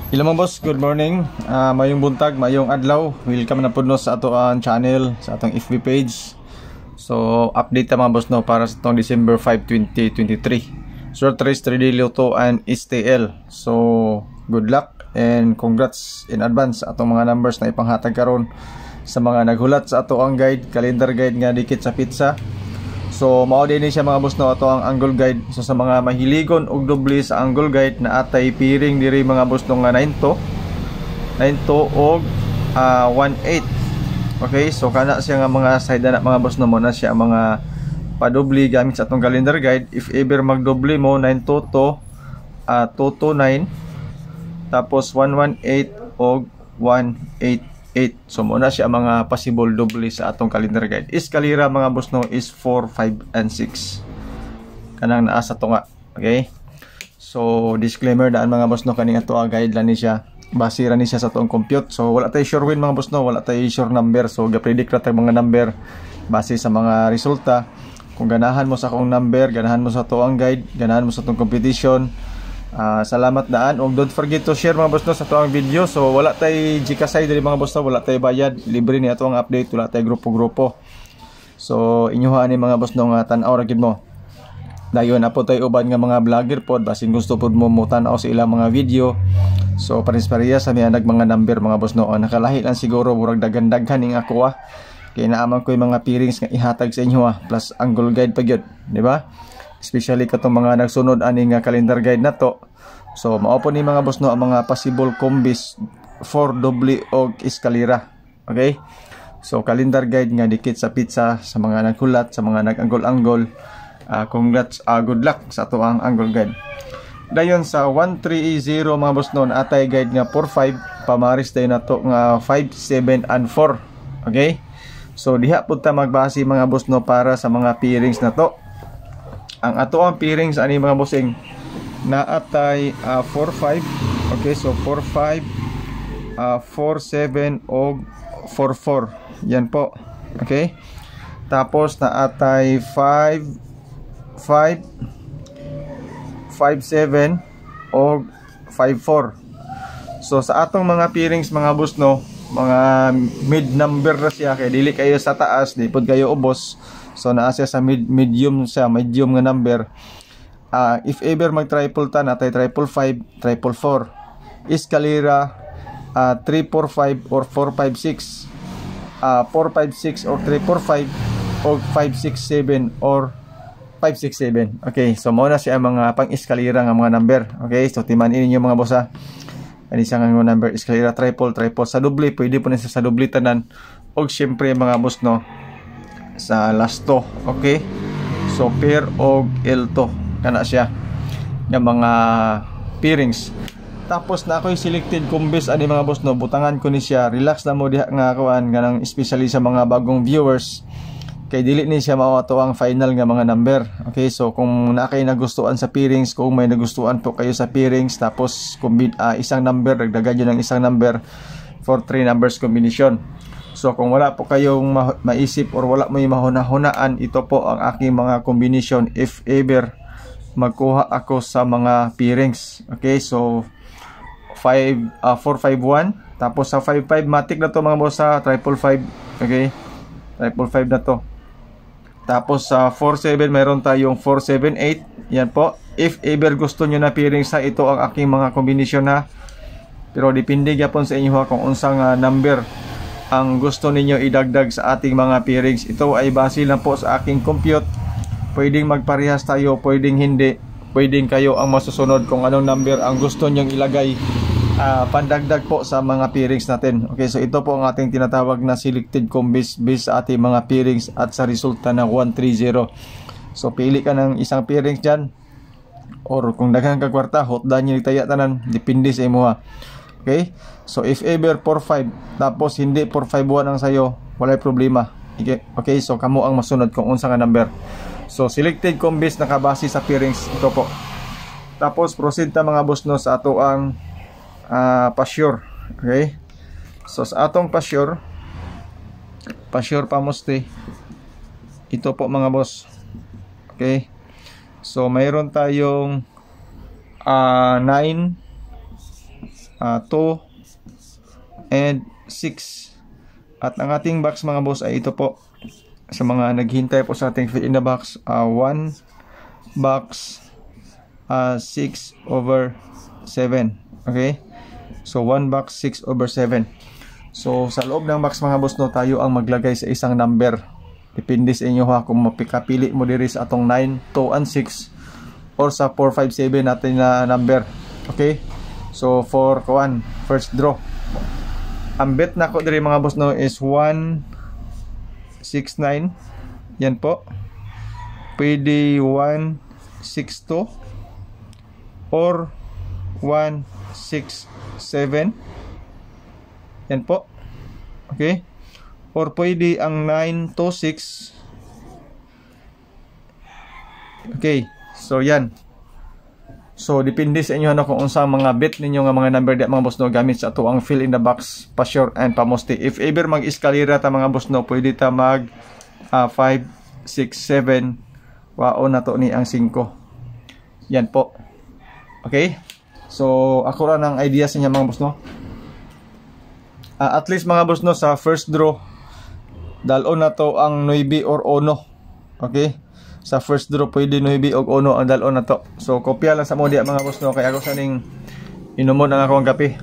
Hello mga boss, good morning. Mayong buntag, mayong adlaw. Welcome na po sa ato ang channel, sa atong FB page. So, update mga boss no para sa itong December 5, 2023. Short race 3D Lotto and STL. So, good luck and congrats in advance sa atong mga numbers na ipanghatag karon sa mga naghulat sa ato ang guide, calendar guide nga dikit sa pizza. So mao din siya mga boss no ato ang angle guide. So sa mga mahiligon og doble sa angle guide na atay piring diri mga boss no nga 9 to og 1/8. Okay, so kana siya nga mga side na mga boss no mo na siya mga padobli gamit sa atong calendar guide. If ever magdoble mo 9 to 229 tapos 118 og 188. So muna siya mga possible doble sa atong calendar guide. Eskalira mga boss no is 4, 5 and 6 kanang naa sa tunga. Okay, so disclaimer daan mga boss no kaning ato guide lang ni siya, basira ni siya sa atong compute. So wala tay sure win mga boss no, wala tay sure number. So ga-predict ra tay mga number base sa mga resulta. Kung ganahan mo sa akong number, ganahan mo sa ato ang guide, ganahan mo sa atong competition, salamat daan. Og don't forget to share mga boss no sa atong video. So wala tay Gcash diri mga boss no, wala tay bayad, libre ni atong update, wala tay grupo-grupo. So inyoha ni mga boss no nga tan-aw ra gid mo. Dayon apo tay uban nga mga vlogger pod basin gusto pod mo tan-aw sa ilang mga video. So pares-pareha sa mianag mga number mga boss no. Ang nakalahi lang siguro murag daghan-daghan ning ako kay naaman ko yung mga pairings nga ihatag sa inyo plus angle guide pa gyud, di ba? Especially katong mga nagsunod ani nga calendar guide na to. So mao po ni mga boss no ang mga possible combis for doble og eskalira. Okay, so calendar guide nga dikit sa pizza sa mga naghulat, sa mga nag-angle-angle. Congrats, good luck sa ato ang angle guide. Dayon sa 1330 mga boss no atay guide nga 45 pamaris dayon nato nga 5, 7 and 4. Okay, so diha pud ta magbase mga boss no para sa mga pairings na to. Ang ato ang pairings ani mga bossing na atay 4-5. Okay, so 4-5, 4-7 og 4-4. Yan po. Okay, tapos na atay 5-5, 5-7 og 5-4. So sa atong mga pairings mga boss no, mga mid number na siya kay dili kayo sa taas, di pod kayo ubos. So naa siya sa medium nga number. If ever mag triple ta natay 555, 444. Eskalira 345 or 456. 456 or 345 or 567 or 567. Okay, so mao na siya mga pang-eskalira nga mga number. Okay, so timan-in niyo mga boss ha. Ani siya nga number eskalira triple sa doble, pwede po na sa doble tanan. Og syempre mga boss no sa last to. Okay, so pair og L to kana siya nga mga pairings. Tapos na ako'y selected combis ani mga boss no, butangan ko ni siya. Relax na mo diha nga kuan ganang especially sa mga bagong viewers kay dili ni siya mao ato ang final nga mga number. Okay, so kung na kay nagustuhan sa pairings, kung may nagustuhan po kayo sa pairings, tapos isang number dagdagan yun ng isang number for 3 numbers combination. So kung wala po kayong maisip or wala mo yung mahuna-hunaan, ito po ang aking mga combination if ever magkuha ako sa mga pairings. Okay, so 451, tapos sa 55 matic na to mga boss sa 555. Okay, 555 na to. Tapos sa 47 mayroon tayong 478. Yan po, if ever gusto nyo na pairings sa ito ang aking mga combination na. Pero depende gyapon sa inyo kung unsang number ang gusto ninyo idagdag sa ating mga pairings. Ito ay base lang po sa aking compute. Pwedeng magparehas tayo, pwedeng hindi. Pwedeng kayo ang masusunod kung anong number ang gusto nyong ilagay pandagdag po sa mga pairings natin. Okay, so ito po ang ating tinatawag na selected combis based sa ating mga pairings at sa resulta ng 130. So pili ka ng isang pairings dyan, or kung daghang ka kwarta hotdan nyo itaya tanan, depende sa imo ha. Okay, so if ever 4-5 tapos hindi 4-5-1 ang sayo, wala problema. Okay, so kamo ang masunod kung unsa nga number. So selected combis nakabase sa pairings ito po. Tapos proceed ta mga boss no sa ato ang pa-sure. Okay, so sa atong pa-sure pamusti ito po mga boss. Okay, so mayroon tayong 9, 2, and 6. At ang ating box mga boss ay ito po. Sa mga naghintay po sa ating fill in the box, 1 box 6/7. Okay? So 1 box 6/7. So sa loob ng box mga boss no, tayo ang maglagay sa isang number. Depende sa inyo ha kung mapikapili mo diri sa atong 9, 2, and 6 or sa 4, 5, 7 natin na number. Okay? So for first draw. Ang bet na ko diri mga boss no is 1, 6, 9. Yan po. Pwede 1, 6, 2 or 1, 6, 7. Yan po. Okay? Or pwede ang 9, 2, 6. Okay. So yan. So depende sa inyo kung unsang mga bet ninyo nga mga number di mga boss no gamit sa ato ang fill in the box pa sure and pa musti. If ever mag-eskalera ta mga boss no, pwede ta mag 5, 6, 7. Waon na to ni ang 5. Yan po. Okay? So ako ra ng idea sa inyo mga boss no. At least mga boss no, sa first draw dalon na to ang 9 or 1. Okay? Sa first draw pwede 9 o 1 ang dalon na to. So kopya lang sa mo diya mga boss no, kaya ako saning inumon ang akong kape.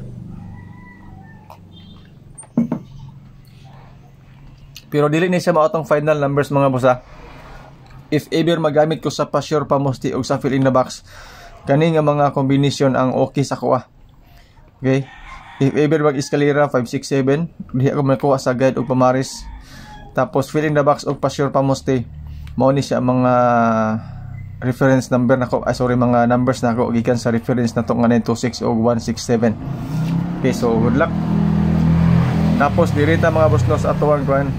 Pero dili ni siya mao tong final numbers mga boss ha. If ever magamit ko sa pa sure pa musti og sa fill in the box, kani nga mga combination ang okay sa kuha. Okay? If ever mag-eskalera 5, 6, 7, diha ko makuha sa guide og pamaris. Tapos fill in the box og pa sure pa musti, mao ni siya mga reference number nako, mga numbers nako gikan sa reference nato nga 926 o 167. Okay, so good luck. Tapos dirita mga boss no sa atuang kuan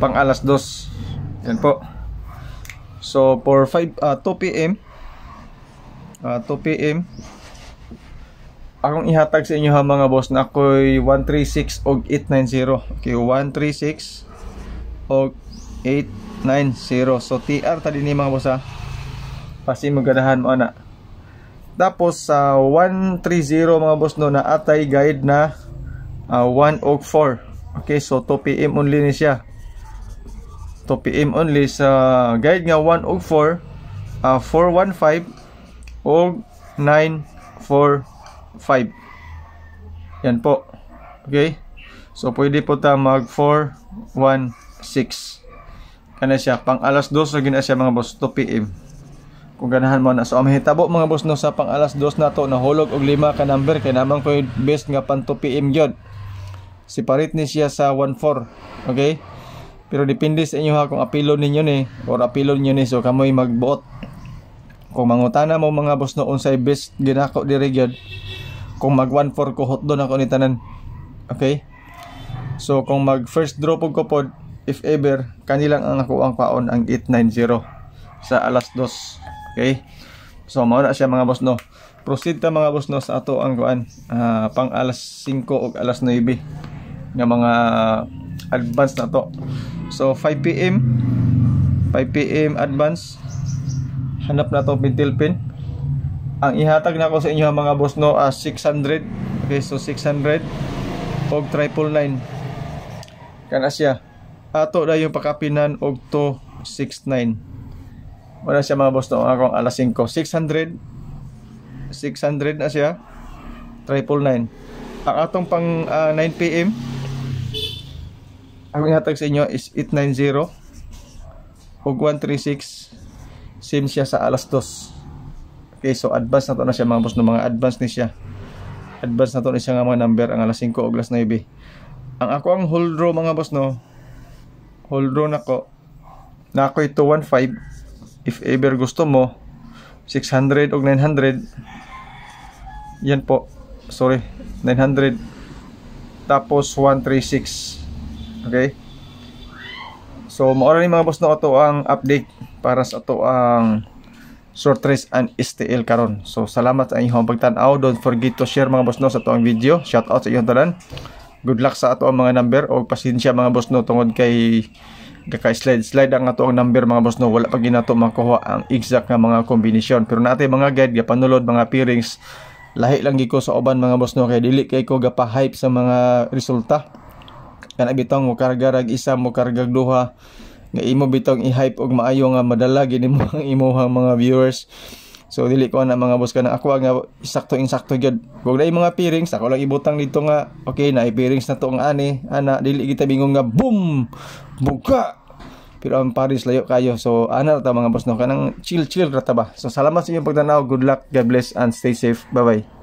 pang alas 2. Yan po. So for 2 PM akong ihatag sa inyo ha mga boss na ako'y 136 og 890. Okay, 136 og 890. So TR tadi ni mga boss ha. Pasi maganahan mo ana. Tapos sa 130 mga boss no, na atay guide na 1 og 4. Okay, so 2 PM only ni siya. 2 PM only sa guide nga 1 og 4, 415 og 945. Yan po. Okay? So pwede po ta mag 416. Kana siya pang alas 2 lagi na siya mga boss, 2 PM. Kung ganahan mo na. So ang mahitabo mga boss no, sa pang alas 2 na to nahulog og 5 ka number kay namang ko best nga pang 2 PM gyud. Separate ni siya sa 14. Okay? Pero depende sa inyo ha kung apilo ninyo ni or apilo ninyo ni, so kamoy magbuot. Kung mangutana mo mga boss no unsay best ginako diri gyud, kung mag 14 ko hot doon ako ni tanan. Okay? So kung mag first draw pug ko pod, if ever kanilang ang ako ang paon ang 890 sa alas 2. Okay? So mao na siya mga boss no. Proceed ta mga boss no sa ato ang kuan pang alas 5 ug alas 9 nga mga advance na to. So 5 PM advance. Hanap na to pentel pin. Ang ihatag na ko sa inyo mga boss no 600. Okay, so 600 og 999. Kana siya. Ato na yung pakapinan og 269. Wala siya mga boss no akong alas 5. 600 na siya. 999. Ang atong pang 9 PM ang ihatag sa inyo is 890 og 136. Same siya sa alas 2. Okay, so advance na to na siya mga boss no, mga advance ni siya. Advance na to ni siya nga mga number ang alas 5 og alas 9. Ang ako ang hold draw mga boss no, hold draw nako na ako'y 215. If ever gusto mo 600 og 900. Yan po, sorry, 900 tapos 136. Okay? So mao ni mga boss no ato ang update para sa ato ang short race and STL karon. So salamat sa inyong pagtan-aw. Don't forget to share mga boss no sa ato ang video. Shout out sa inyong tanan. Good luck sa ato ang mga number o pasensya mga boss no tungod kay slide ang ato ang number mga boss no, wala pa ginato makuha ang exact nga mga kombinasyon. Pero natay mga guide gapanulod mga pairings lahi lang giko sa uban mga boss no, kay dili kay ko gapa-hype sa mga resulta. Kana bitong mo karga rag isa, mo karga duha, nga imo bitong i-hype og maayo nga madala gid mo ang imuhang mga viewers. So dili ko na mga boss, kana ako nga insakto gyud. Kung dai mga pairings ako lang ibutang dito nga okay na pairings na to ang ana dili kita bingon nga boom buka. Pero ang paris layo kayo. So ana ra ta mga boss no, kanang chill ra ta ba. So salamat sa inyong pagtanaw. Good luck, God bless and stay safe. Bye bye.